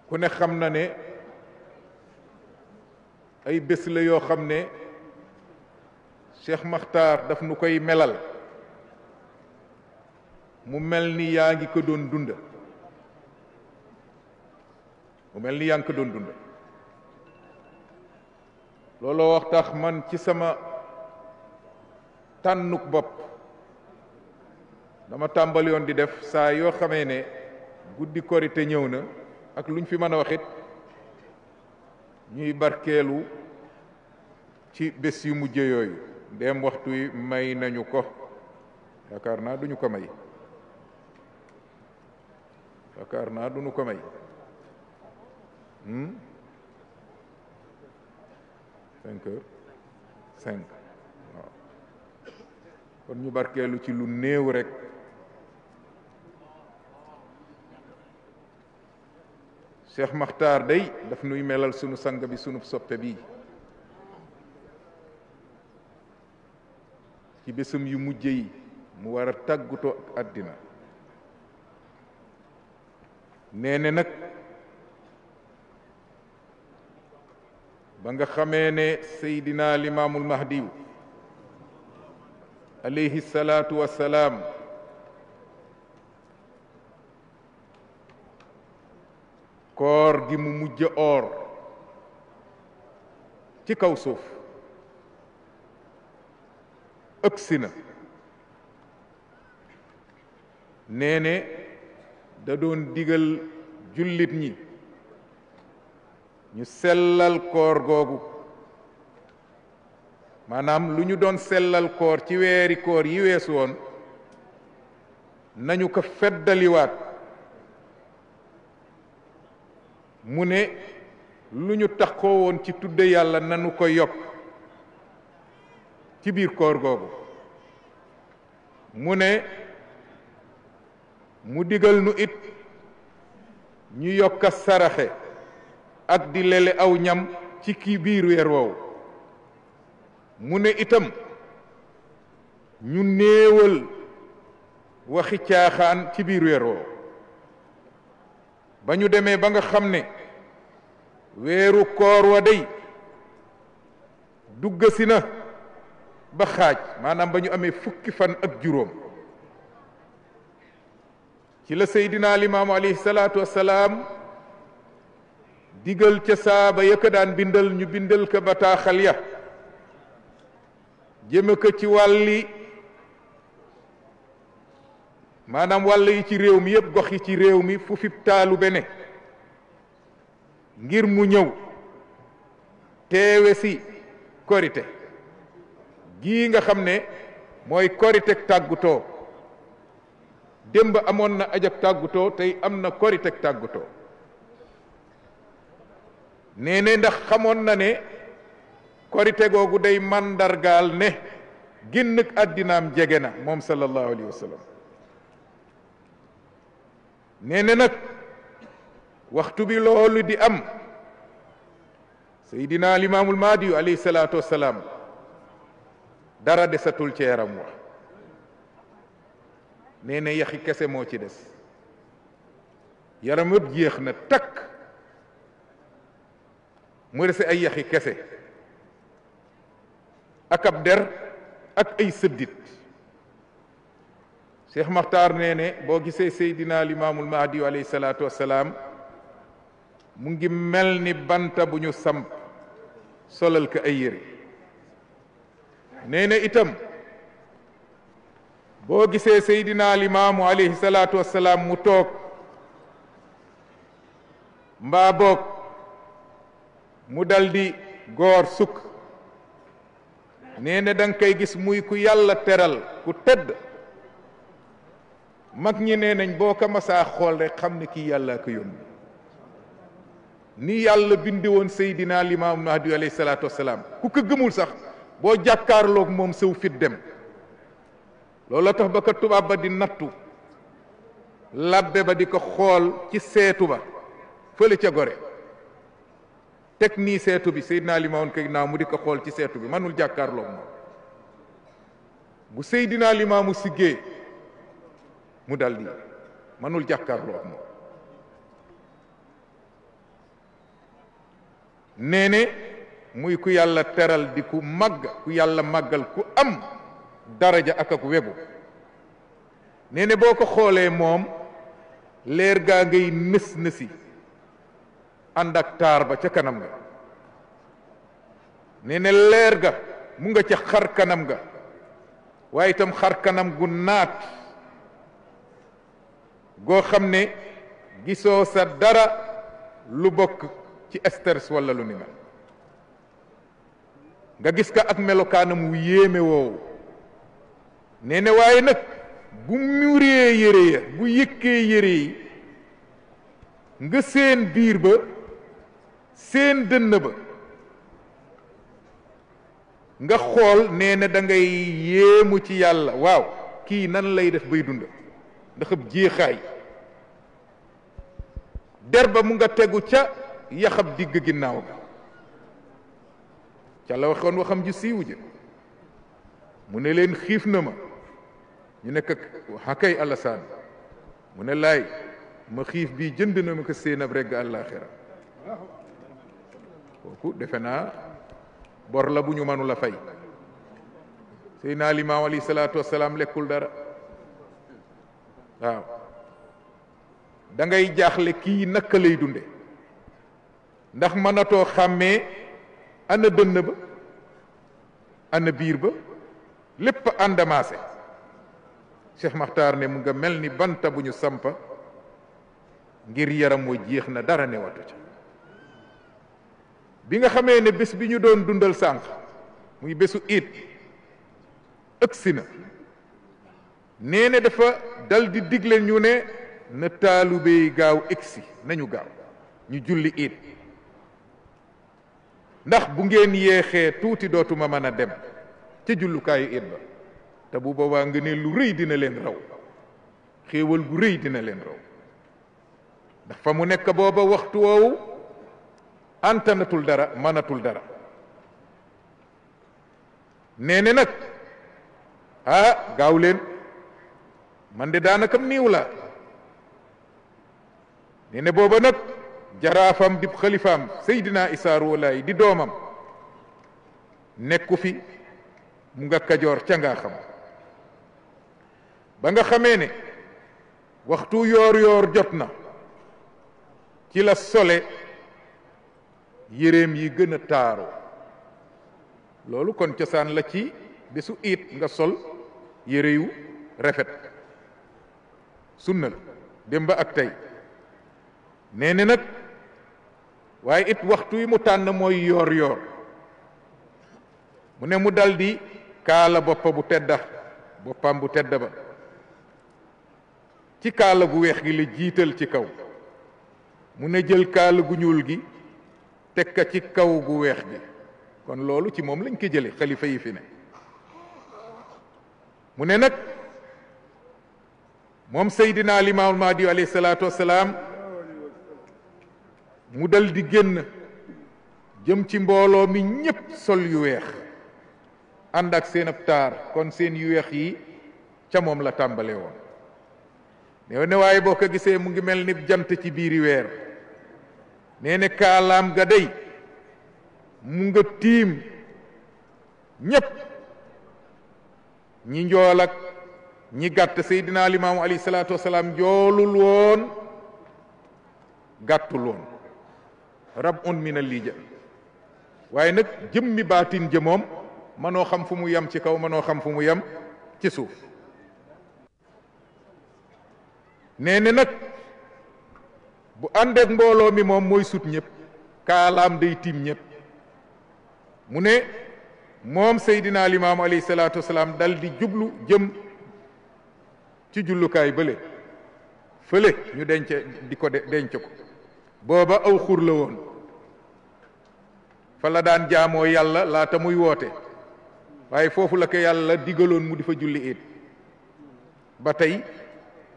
ku ne xam na ne ay bés la yoo xam ne Cheikh Makhtar daf nu koy melal mu mel ni yaa ngi ko doon dund looloo wax tax man ci sama tànnuk bopp dama tàmbali yoon di def saa yoo xamee ne guddi korite ñëw na ak luñ fi mën a waxit ñuy barkeelu ci bés yu mujj yooyu dem waxtu wi may nañu ko yaakaar naa duñu ko may 5h05 waaw kon ñu barkeelu ci lu néew rek Cheikh Makhtar day daf nuy melal sunu sang bi sunu soppe bi ci bésum yu mujj yi mu war a tàggutoo ak àddina nee ne nag ba nga xamee ne Seydina Limaamul Mahdiyu alayhi salaatu wassalaam koor gi mu mujj oor ci kaw suuf ëgsi na nee ne da doon digal jullit ñi ñu sellal koor googu maanaam lu ñu doon sellal koor ci weeri koor yi weesu woon nañu ko feddaliwaat mu ne lu ñu taxoo woon ci tudde yàlla nanu ko yokk ci biir koor googu mu ne mu digal nu it ñu yokk a saraxe ak di lele aw ñam ci kii biir weer woowu mu ne itam ñu néewal waxi caaxaan ci biir weer woowu ba ñu demee ba nga xam ne weeru koor wa day duggasi na ba xaaj maanaam ba ñu amee fukki fan ak juróom ci la Seydina Limaamu alayhi salaatu wassalaam digal ca saaba ya ko daan bindal ñu bindal ko bataaxal ya jëme ko ci wàlli maanaam wàll yi ci réew mi yépp gox yi ci réew mi fu fi taalu bene ngir mu ñëw teewe si korite gii nga xam ne mooy koritek tàggutoo démb amoon na ajab tàggutoo tey am na koritek tàggutoo nee ne ndax xamoon na ne korite googu day màndargaal ne génn àddinaam jege na moom sallallahu alayhi wa sallam nee ne nag waxtu bi loolu di am Seydina Limaamul Mahdi alayhi salaatu wassalaam dara desatul ci yaram wax nee ne yaxi kese moo ci des yaram yëpp jeex na takk mu dese ay yaxi kese ak ab der ak ay sëddit Cheikh Makhtar nee ne boo gisee Seydina Limaamul Mahdi alayhi salaatu wassalaam mu ngi mel ni banta bu ñu samp solal ko ay yére nee ne itam boo gisee Seydina Limaamu alayhi salaatu wassalaam mu toog mbaa boog mu daldi góor sukk nee na da nga koy gis muy ku yàlla teral ku tedd mag ñi nee nañ boo ko masaa xool rek xam ne kii yàlla ko yónni ni yàlla bindi woon Seydina Limaamu Mahdi alayhi salaatu wassalaam ku ko gëmul sax boo jàkkaarloog moom sëw fit dem loolu tax ba ko tubaab ba di nattu labbe ba di ko xool ci seetu ba fële ca gore teg nii seetu bi Seydina Limaamu koy naaw mu di ko xool ci seetu bi manul jàkkaarloog moom bu Seydina Limaamu siggee mu daldi manul jàkkaarloog moom nee ne muy ku yàlla teral di ku màgg ku yàlla màggal ku am daraja ak wegu nee ne boo ko xoolee moom leer gaa ngay nës nësi ànd ak taar ba ca kanam ga nee ne leer ga mu nga ca xar kanam ga waaye itam xar kanam gu naat goo xam ne gisoo sa dara lu bokk ci stress walla lu ni mel nga gis ka ak melokaanam wu yéeme woowu nee ne waaye nag bu muree yére ya bu yëkkee yére yi nga seen biir ba seen dënn ba nga xool nee na da ngay yéemu ci yàlla waaw kii nan lay def bay dund ndax ab jeexaay der ba mu nga tegu ca yaxab digg ginnaaw ga ca la waxoon waxam ji siiwu ja mu ne leen xiif na ma ñu nekk xakay alasaan mu ne laay ma xiif bii jënd na ma ko seen ab regg àllaaxira kooku defe naa bor la bu ñu mënu la fay Seydina Limaamu alayhi salaatu wassalaam lekkul dara waaw da ngay jaaxle kii naka lay dunde ndax mënatoo xàmmee ana dënn ba ana biir ba lépp àndamaase Cheikh Makhtar ne mu nga mel ni banta bu ñu sampa ngir yaram wa jeex na dara newatu ca bi nga xamee ne bés bi ñu doon dundal sànq muy bésu iit ëgsi na nee ne dafa dal di digle ñu ne na taalibe yi gaaw egsi nañu gaaw ñu julli iit ndax bu ngeen yeexee tuuti dootuma mën a dem ca jullukaayu iit ba te bu boobaa nga ne lu rëy dina leen raw xéewal gu rëy dina leen raw ndax fa mu nekk booba waxtu woowu antanatul dara mënatul dara nee ne nag gaaw leen man de daanaka niiw la nee ne booba nag jaraafam di xalifaam Seydina Isaa Ruuhu Laay di doomam nekku fi mu nga Kajoor ca ngaa xam ba nga xamee ne waxtu yoor yoor jot na ci la sole yéreem yi gën a taaru loolu kon cosaan la ci bésu iit nga sol yére yu rafet sunna la démb ak tey nee ne nag waaye it waxtu yi mu tànn mooy yoor yoor mu ne mu daldi kaala boppam bu tedd ba ci kaala gu weex gi la jiital ci kaw mu ne jël kaala gu ñuul gi teg ka ci kaw gu weex gi kon loolu ci moom lañ ko jële xalifa yi fi ne mu ne nag moom Seydina Limaamul Mahdi alayhi salaatu wassalaam mu dal di génn jëm ci mbooloo mi ñépp sol yu weex ànd ak seen ab taar kon seen yu weex yi ca moom la tàmbale woon nee ne waaye boo ko gisee mu ngi mel ni jant ci biiri weer nee ne kaalaam ga day mu nga tiim ñépp ñi njool ak ñi gàtt Seydina Limaamu alayhi salaatu wasalaam njoolul woon gàttul woon rab un min al lija waaye nag jëmmi baatin ja moom mënoo xam fu mu yem ci kaw mënoo xam fu mu yem ci suuf nee ne nag bu àndeek mbooloo mi moom mooy sut ñëpp kaalaam day tiim ñëpp mu ne moom Seydina Limaamu alayhi salaatu wasalaam dal di jublu jëm ci jullukaay bële fële ñu denc di ko denc ko booba aw xur la woon fa la daan jaamoo yàlla laata muy woote waaye foofu la ko yàlla digaloon mu di fa julli it ba tey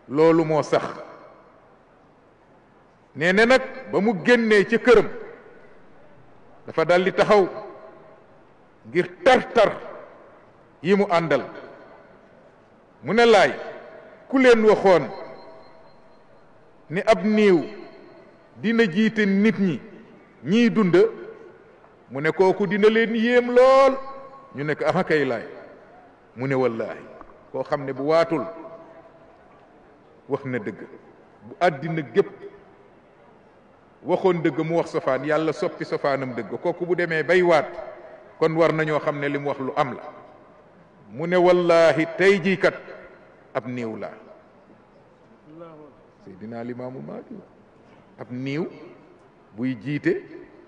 loolu moo sax nee na nag ba mu génnee ca këram dafa dal di taxaw ngir tar-tar yi mu àndal mu ne laay ku leen waxoon ni ab niiw dina jiite nit ñi ñiy dund mu ne kooku dina leen yéem lool ñu ne ko ama kay laay mu ne wallaahi koo xam ne bu waatul wax na dëgg bu àddina gépp waxoon dëgg mu wax sofaan yàlla soppi sofaanam dëgg kooku bu demee bay waat kon war nañoo xam ne li mu wax lu am la mu ne wallaahi tey jii kat ab niiw laa Seydina Limaamu Mahdi ab niiw buy jiite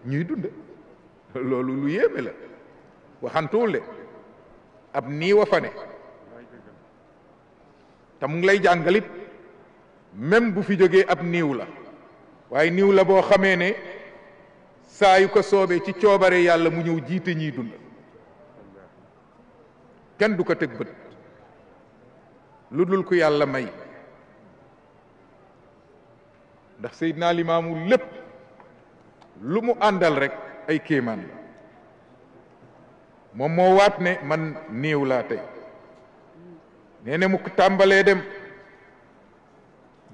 ñuy dund loolu lu yéeme la waxantuwul de ab niiw a fa ne te mu ngi lay jàngalit même bu fi jógee ab niiw la waaye niiw la boo xamee ne saa yu ko soobee ci coobare yàlla mu ñëw jiite ñiy dund kenn du ko teg bët lu dul ku yàlla may ndax Seydina Limaamu lépp lu mu àndal rek ay kéemaan la moom moo waat ne man néew laa tey nee na mu tàmbalee dem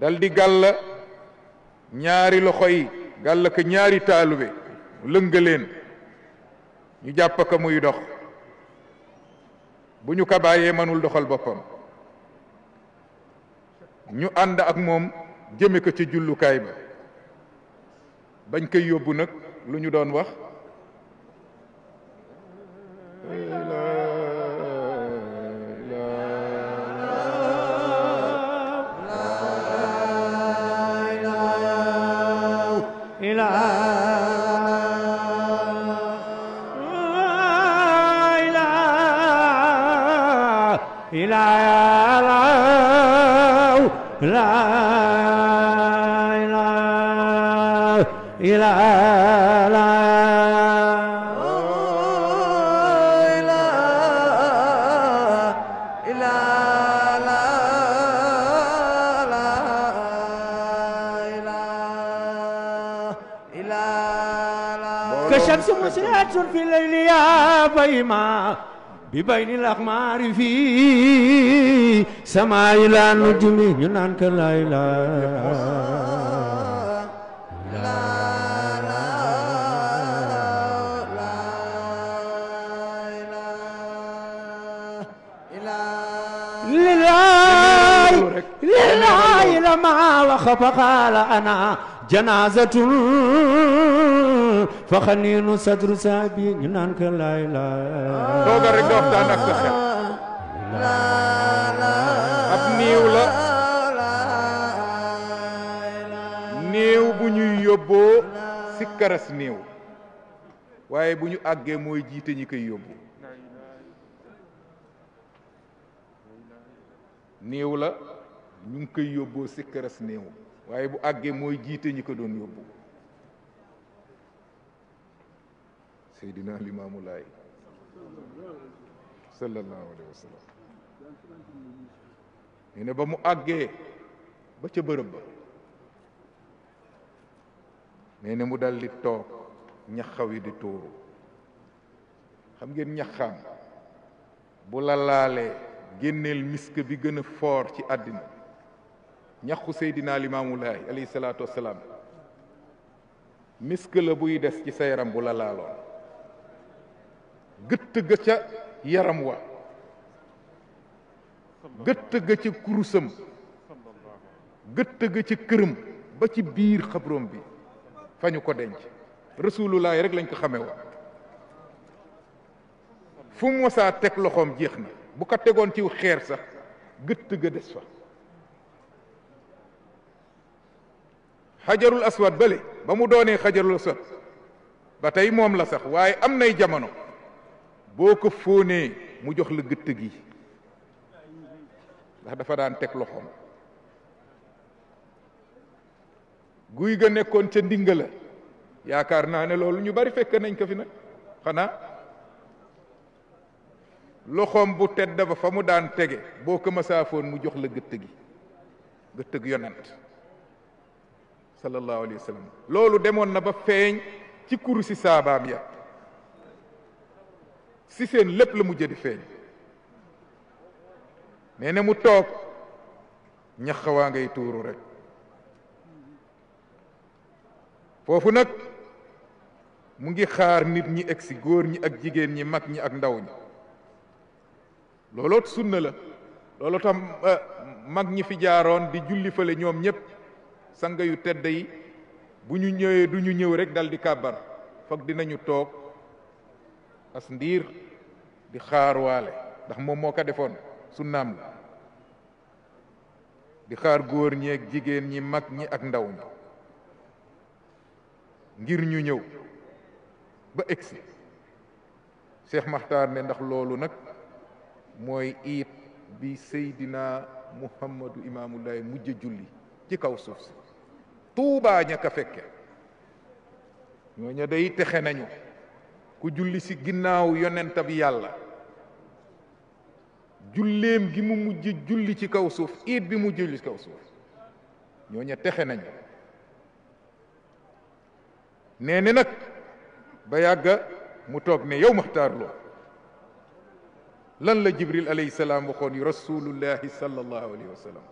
dal di gàll ñaari loxo yi gàll ko ñaari taalube lëngaleen ñu jàpp ko muy dox bu ñu ko bàyyee mënul doxal boppam ñu ànd ak moom jëme ko ci jullukaay ba bañ koy yóbbu nag lu ñu doon wax كشمس مسرعة في الليل يا بيما ببين الأقمار في سماء لا نجم ينانك لا إله لله لما وخف قال أنا جنازة فخنين صدر سابي نانك لا إله toogal rek nga waxtaan ak sa xel ab néew la néew bu ñuy yóbboo si karas néew waaye bu ñu àggee mooy jiite ñi koy yóbbu néew la ñu ngi koy yóbboo si karas néew waaye bu àggee mooy jiite ñi ko doon yóbbu Seydina Limaamu Laay sallallahu alayhi wa sallam ñu ne ba mu àggee ba ca bërëb ba nee na mu dal di toog ñaxaw yi di tuuru xam ngeen ñaxaam bu la laalee génneel misk bi gën a foor ci àddina ñaxu Seydina Limaamu Laay alayhi salaatu wassalaam misk la buy des ci sa yaram bu la laaloon gëtt ga ca yaram wa gëtt ga ca kurusam gëtt ga ca këram ba ci biir xabroom bi fa ñu ko denc rasulullahi rek lañ ko xamee woon fu mu mosaa teg loxoom jeex na bu ko tegoon ciw xeer sax gëtt ga des fa xajarul aswad bale ba mu doonee xajarul aswad ba tey moom la sax waaye am nay jamono boo ko fóonee mu jox la gëtt gi ndax dafa daan teg loxoom guy ga nekkoon ca ndinga la yaakaar naa ne loolu ñu bari fekk nañ ko fi nag xanaa loxoom bu tedd ba fa mu daan tege boo ko masaafoon mu jox la gëtt gi gëtt gi yonent sallallahu alayhi wa sallam loolu demoon na ba feeñ ci kurusi saabaam ya si seen lépp la mujj di feeñ nee na mu toog ñaxawaa ngay tuuru rek foofu nag mu ngi xaar nit ñi egsi góor ñi ak jigéen ñi mag ñi ak ndaw ñi looloot sunna la loolu tam mag ñi fi jaaroon di julli fële ñoom ñépp sanga yu tedd yi bu ñu ñëwee du ñu ñëw rek dal di kàbbar foog dinañu toog as ndiir di xaar waale ndax moom moo ko defoon sunnaam la di xaar góor ñi ak jigéen ñi mag ñi ak ndaw ñi ngir ñu ñëw ba egsi Cheikh Makhtar ne ndax loolu nag mooy iit bi Seydina Muhammadu Imaamullahi mujj julli ci kaw suuf si tuubaa ña ka fekke ñooña day texe nañu ku julli si ginnaaw yonenta bi yàlla julleem gi mu mujj julli ci kaw suuf iit bi mu julli ci kaw suuf ñooña texe nañu nee ne nag ba yàgga mu toog ne yow Maxtaar Lo lan la Jibril alayhi salaam waxoon yu rasulullahi sallallahu alayhi wa sallam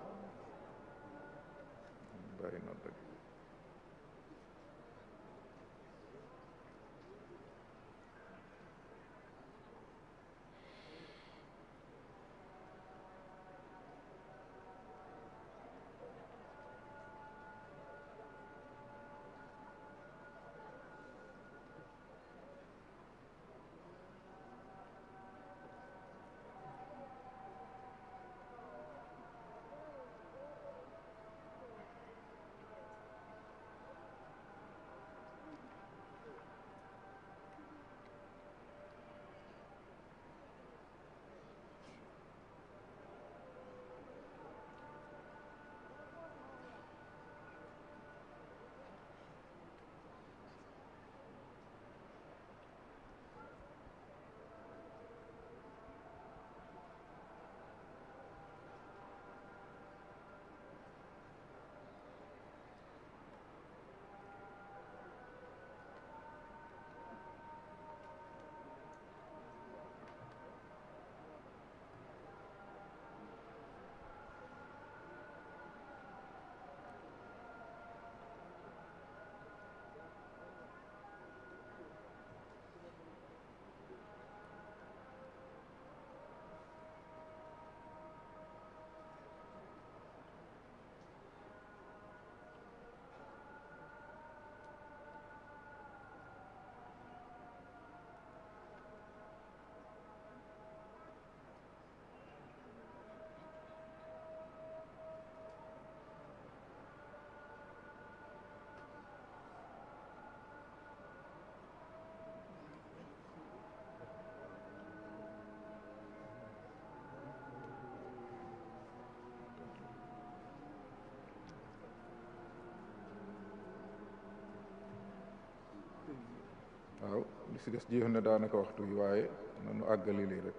waaw li si des jeex na daanaka waxtu yi waaye nanu àggali lii rek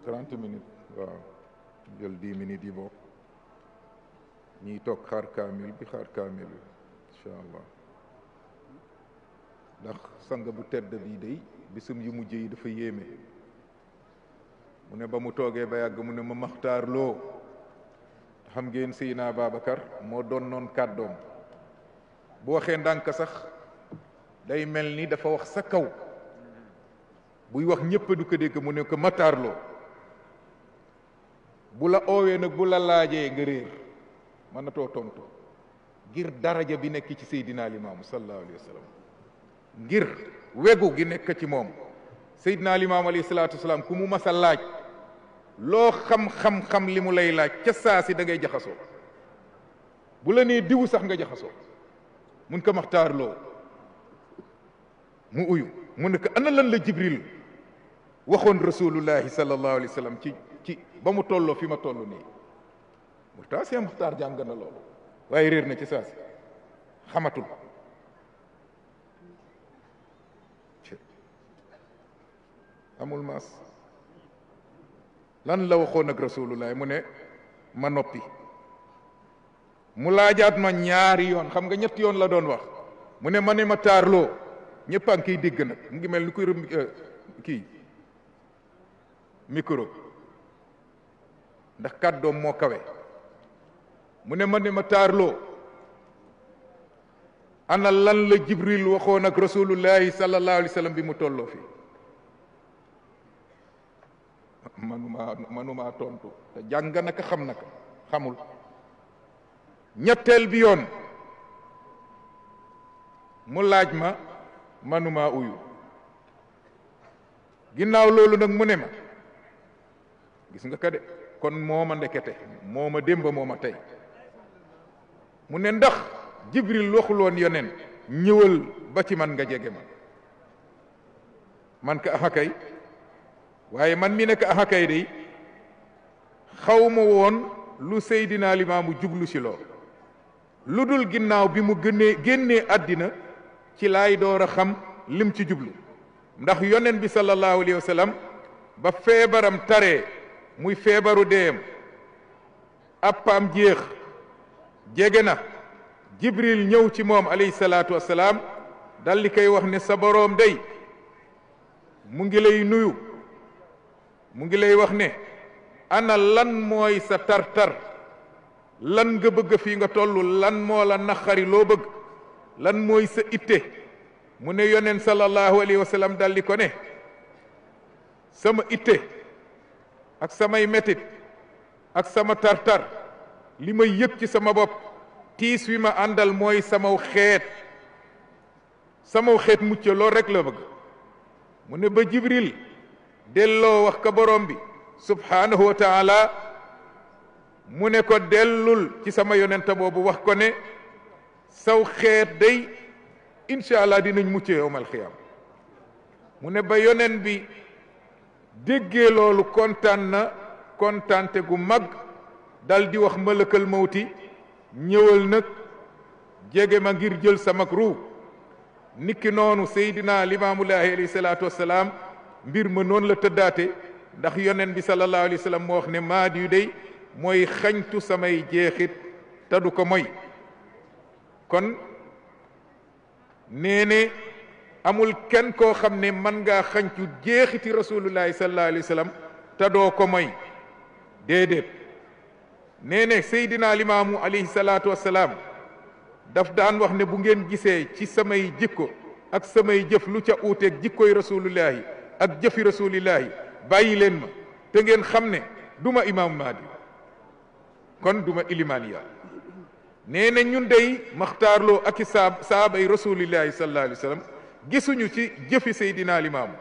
30 minutes waaw jël 10 minutes yi bokk ñiy toog xaar kaamil bi xaar kaamil bi incha allah ndax sang bu tedd bii day bisum yu mujj yi dafa yéeme mu ne ba mu toogee ba yàgg mu ne ma Maxtaar Lo xam ngeen Seydina Babacar moo doon noon kàddoom bu waxee ndànk sax day mel ni dafa wax sa kaw buy wax ñëpp du ko dégg mu ne ko Maxtaar Lo bu la oowee nag bu la laajee nga réer mën na too tontu ngir daraja bi nekk ci Seydina Limaamu sallallahu alayhi wa sallam ngir wegu gi nekk ci moom Seydina Limaamu alayhi salaatu wasalaam ku mu mas a laaj loo xam-xam-xam li mu lay laaj ca saa si da ngay jaxasoo bu la nee diwu sax nga jaxasoo mun ko Maxtaar Lo mu uyu mu ne ko ana lan la Jibril waxoon rasulullahi sallallahu alayhi wa sallam ci ba mu tolloo fi ma toll nii mu taas ya Maxtaar jàng na loolu waaye réer na ci saa si xamatul amul maas lan la waxoon ak rasulullahi mu ne ma noppi mu laajaat ma ñaari yoon xam nga ñetti yoon la doon wax mu ne ma ne Maxtaar Lo ñëpp a ngi koy dégg nag mu ngi mel ni kuy kii micro ndax kàddoom moo kawe mu ne ma ne Maxtaar Lo ana lan la jibril waxoon ak rasulullahi sallallahu alayhi wa sallam bi mu tolloo fi manuma tontu te jàng naka xam naka xamul ñetteel bi yoon mu laaj ma manuma uyu ginnaaw loolu nag mu ne ma gis nga ka de kon mooma ndekete mooma démba mooma tey mu ne ndax jibril waxuloon yoneen ñëwal ba ci man nga jege ma man ka axakay waaye man mi nekk axakay day xaw ma woon lu Seydina Limaamu jublu ci lool lu dul ginnaaw bi mu génnee àddina ci laay door a xam lim ci jublu ndax yoneen bi sallallahu alayhi wa sallam ba feebaram taree muy feebaru deeyam appaam jeex jege na jibril ñëw ci moom alayhi salaatu wassalaam dal di koy wax ne sa boroom day mu ngi lay nuyu mu ngi lay wax ne ana lan mooy sa tar-tar lan nga bëgg fii nga tollu lan moo la naqari loo bëgg lan mooy sa itte mu ne yoneen sallallahu alayhi wa sallam dal di ko ne sama itte ak samay metit ak sama tar-tar li may yëg ci sama bopp tiis wi ma àndal mooy samaw xeet mucc lool rek la bëgg mu ne ba jibril delloo wax ka borom bi subhanahu wa taala mu ne ko dellul ci sama yonenta boobu wax ko ne saw xeet day incha allah dinañ mucc yowmal xiyaam mu ne ba yonen bi déggee loolu kontaan na kontaante gu mag dal di wax malakal mawti ñëwal nag jege ma ngir jël sama ruu niki noonu Seydina Limaamulaahi alayhi salaatu wassalaam mbir ma noonu la tëddaate ndax yonen bi sallallahu alayhi wa sallam moo wax ne maadi yu day mooy xañtu samay jeexit te du ko moy kon nee ne amul kenn koo xam ne mën ngaa xañtu jeexiti rasulullahi sallallahu alayhi wa sallam te doo ko moy déedéet nee ne Seydina Limaamu alayhi salaatu wassalaam daf daan wax ne bu ngeen gisee ci samay jikko ak samay jëf lu ca uuteeg jikkoy rasulullahi ak jëfi rasulillahi bàyyi leen ma te ngeen xam ne duma imaamu Mahdi kon duma ilimaaniya nee na ñun day maxtaarloo ak i saabay rasulillahi sallallahu alayhi wa sallam gisuñu ci jëfi Seydina Limaamu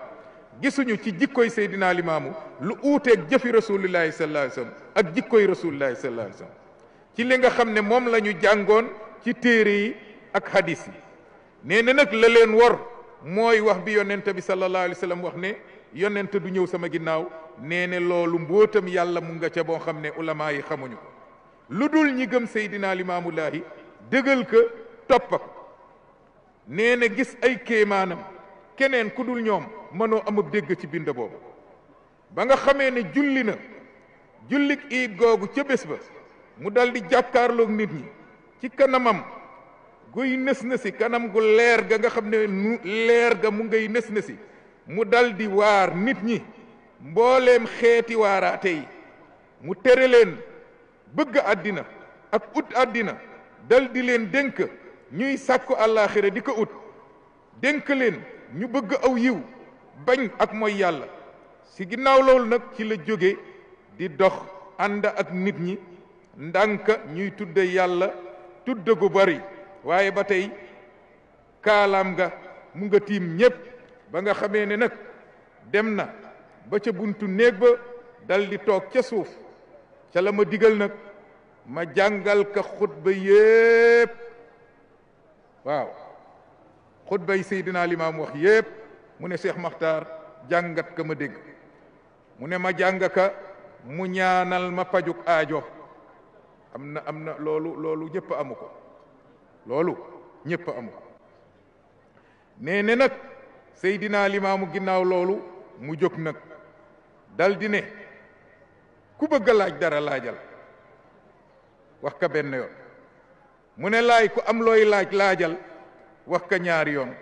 gisuñu ci jikkoy Seydina Limaamu lu uuteeg jëfi rasulillahi sallallahu alayhi wa sallam ak jikkoy rasulillahi sallallahu alayhi wa sallam ci li nga xam ne moom la ñu jàngoon ci téere yi ak hadis yi nee na nag la leen wor mooy wax bi yonent bi sallallahu alayhi wa sallam wax ne yonent du ñëw sama ginnaaw nee ne loolu mbootam yàlla mu nga ca boo xam ne ulama yi xamuñu ko lu dul ñi gëm Seydina Limaamullaahi dëgal ko topp ko nee na gis ay kéemaanam keneen ku dul ñoom mënoo amab dégg ci bind boobu ba nga xamee ne julli na jullik iid googu ca bés ba mu dal di jàkkaarloog nit ñi ci kanamam guy nës na si kanam gu leer ga nga xam ne leer ga mu ngay nës na si mu dal di waar nit ñi mbooleem xeeti waaraate yi mu tere leen bëgg àddina ak ut àddina dal di leen dénk ñuy sàkku àllaaxira di ko ut dénk leen ñu bëgg aw yiw bañ ak mooy yàlla si ginnaaw loolu nag ci la jóge di dox ànd ak nit ñi ndànk ñuy tudde yàlla tudde gu bari waaye ba tey kaalaam nga mu nga tiim ñépp ba nga xamee ne nag dem na ba ca buntu néeg ba dal di toog ca suuf ca la ma digal nag ma jàngal ka xutba yépp waaw xutba yi Seydina Limaam wax yépp mu ne Cheikh Makhtar jàngat ka ma dégg mu ne ma jàng ka mu ñaanal ma pajuk aajo am na loolu ñëpp amu ko loolu ñëpp amu ko nee ne nag Seydina Limaamu ginnaaw loolu mu jóg nag dal di ne ku bëgg a laaj dara laajal wax ka benn yoon mu ne laaj ku am looy laaj laajal wax ka ñaari yoon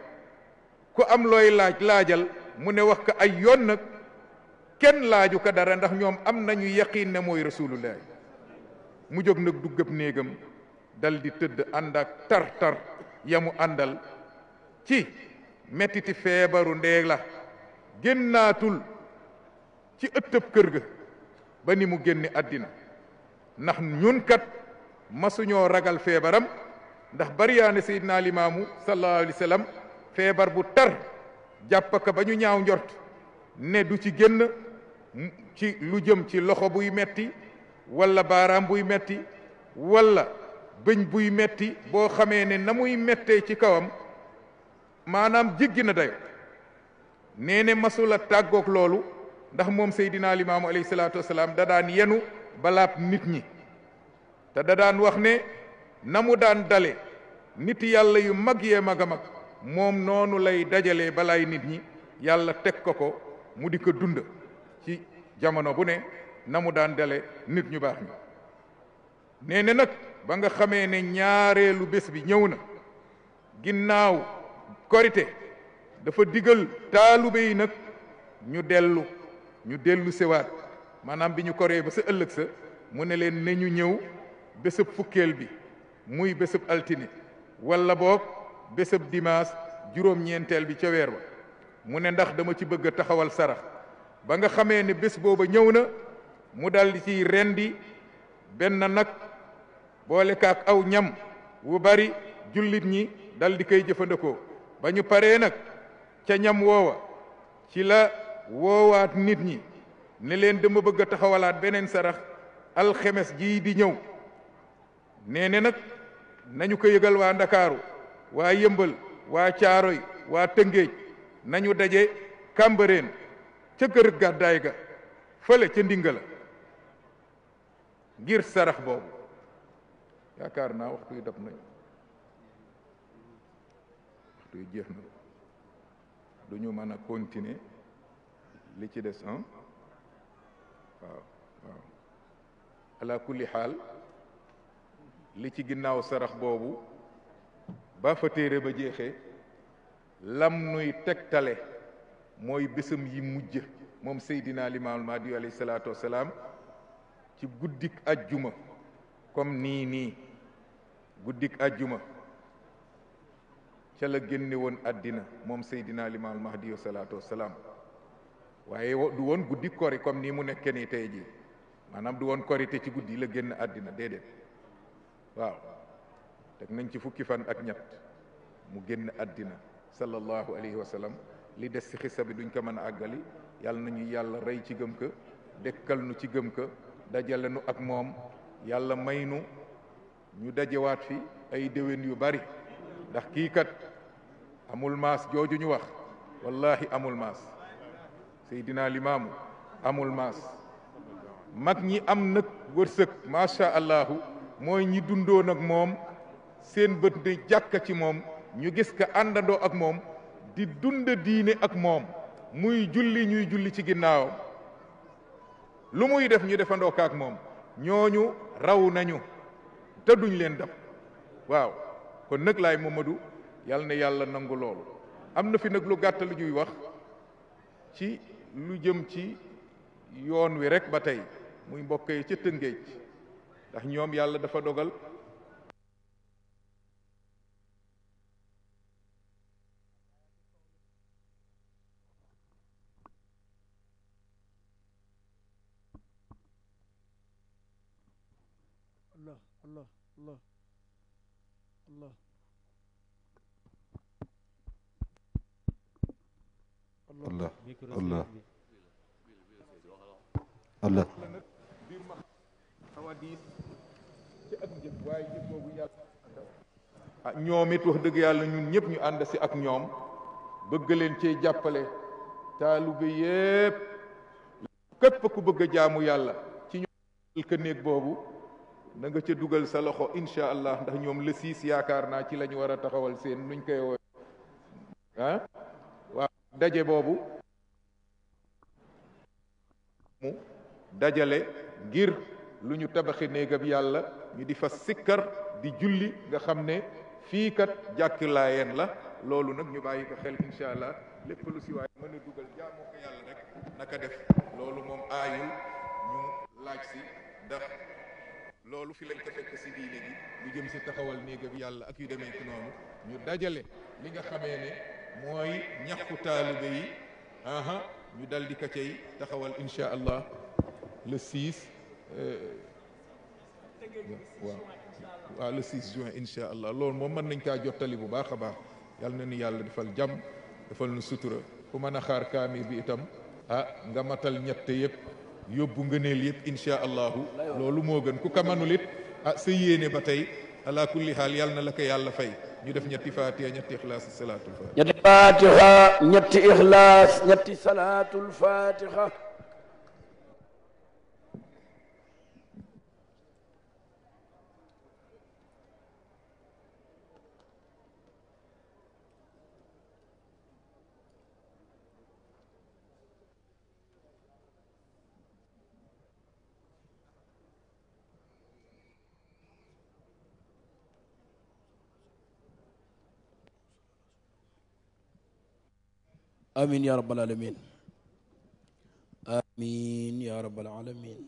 ku am looy laaj laajal mu ne wax ka ay yoon nag kenn laaju ko dara ndax ñoom am nañu yaqiin ne mooy rasulullahi mu jóg nag duggab néegam dal di tëdd ànd ak tar-tar yamu àndal ci mettiti feebaru ndee la génnaatul ci ëttëb kër ga ba ni mu génni àddina ndax ñun kat masuñoo ragal feebaram ndax bariyaane Seydina Limaamu sallallahu alayhi wa sallam feebar bu tar jàppaka ba ñu ñaaw njort ne du ci génn ci lu jëm ci loxo buy metti walla baaraam buy metti walla bëñ buy metti boo xamee ne na muy mettee ci kawam maanaam jéggi na dayo nee ne masula tàggoog loolu ndax moom Seydina Limaamu alayhi salaatu wasalaam da daan yenu balaab nit ñi te da daan wax ne na mu daan dale nit yàlla yu mag yee mag a mag moom noonu lay dajalee balaay nit ñi yàlla teg ko mu di ko dund ci jamono bu ne na mu daan dale nit ñu baax ñi nee ne nag ba nga xamee ne ñaareelu bés bi ñëw na ginnaaw korite dafa digal taalube yi nag ñu dellu sewaat maanaam bi ñu koree ba sa ëllëg sa mu ne leen ne ñu ñëw bésëb fukkeel bi muy bésëb altine walla boog bésëb dimanche juróom-ñeenteel bi ca weer wa mu ne ndax dama ci bëgg a taxawal sarax ba nga xamee ne bés booba ñëw na mu daldi ciy rendi benn nag boole kaak aw ñam wu bari jullit ñi daldi koy jëfandikoo ba ñu paree nag ca ñam woowa ci la woowaat nit ñi ne leen dama bëgg a taxawalaat beneen sarax alxemes jii di ñëw nee ne nag nañu ko yëgal waa Ndakaaru waa Yëmbal waa Caaroy waa Tëngéej nañu daje Kàmbareen ca kër gàddaay ga fële ca Ndingala ngir sarax boobu yaakaar naa waxtu yu dab nañ waxtu yu jeex na du ñu mën a continuer li ci des waaw ala kulli xaal li ci ginnaaw sarax boobu ba fa téere ba jeexee lam nuy tegtale mooy bésam yi mujj moom Seydina Limaamul Mahdi alayhi salaatu wassalaam ci guddik ajjuma comme nii guddik ajjuma ca la génne woon àddina moom Seydina Limaamul Mahdi alayhi salaatu wassalaam waaye du woon guddi kori comme nii mu nekkee nii tey jii maanaam du woon korite ci guddi la génn àddina déedéet waaw teg nañ ci fukki fan ak ñett mu génn àddina sallallahu alayhi wa sallam li des ci xissa bi duñ ko mën a àggali yàlla nañu yàlla rey ci gëm ka dekkal nu ci gëm ka dajale nu ak moom yàlla may nu ñu dajewaat fi ay déwén yu bari ndax kii kat amul maas jooju ñu wax wallahi amul maas Seydina Limaamu amul maas mag ñi am nag wërsëg macha allahu mooy ñi dundoon ak moom seen bët di jàkka ci moom ñu gis ka àndandoo ak moom di dund diine ak moom muy julli ñuy julli ci ginnaawam lu muy def ñu defandoo ka ak moom ñooñu raw nañu te duñ leen dab waaw kon nag laay Mamadou yàlla na yàlla nangu loolu am na fi nag lu gàtt lu ñuy wax ci lu jëm ci yoon wi rek ba tey muy mbokk yi ca Tëngéej ndax ñoom yàlla dafa dogal Allah Allah Allah Allah Allah Allah Allah ñoom it wax dëgg yàlla ñun ñëpp ñu ànd si ak ñoom bëgg leen cee jàppale taalibe yépp képp ku bëgg a jaamu yàlla ci ñu ka néeg boobu na nga ca dugal sa loxo incha allah ndax ñoom le 6 yaakaar naa ci la ñu war a taxawal seen nuñ koy woowe waaw daje boobu mu dajale ngir lu ñu tabaxi néegab yàlla ñu di fa sikkar di julli nga xam ne fii kat jàkk laayeen la loolu nag ñu bàyyi ko xel incha allah lépp lu si waay mën a dugal jaamoo ko yàlla rek naka def loolu moom aayul ñu laaj si ndax loolu fi lañ ko fekk si diine gi lu jëm si taxawal néegam yàlla ak yu demee ci noonu ñu dajale li nga xamee ne mooy ñaxu taalibe yi ñu dal di ko cay taxawal insha allah le 6 waaw le 6 juin insha allah loolu moom mën nañ kaa jottali bu baax a baax yàlla na ni yàlla defal jàmm defal nu sutura ku mën a xaar kaamil bi itam nga matal ñett yëpp yóbbu ngëneel yëpp insha allahu loolu moo gën ku kamanul it sa yéene ba tey ala kulli xaal yàlla na la ko yàlla fay ñu def ñetti fatiha ñetti ixlaas salaatul fatiha ñetti fatiha ñetti ixlaas ñetti salaatul fatiha آمين يا رب العالمين آمين يا رب العالمين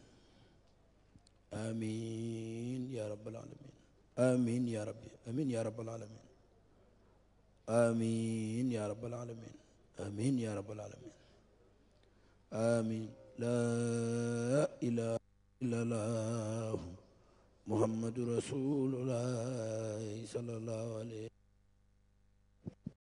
آمين يا رب العالمين آمين يا ربي آمين يا رب العالمين آمين يا رب العالمين آمين يا رب العالمين آمين لا إله إلا الله محمد رسول الله صلى الله عليه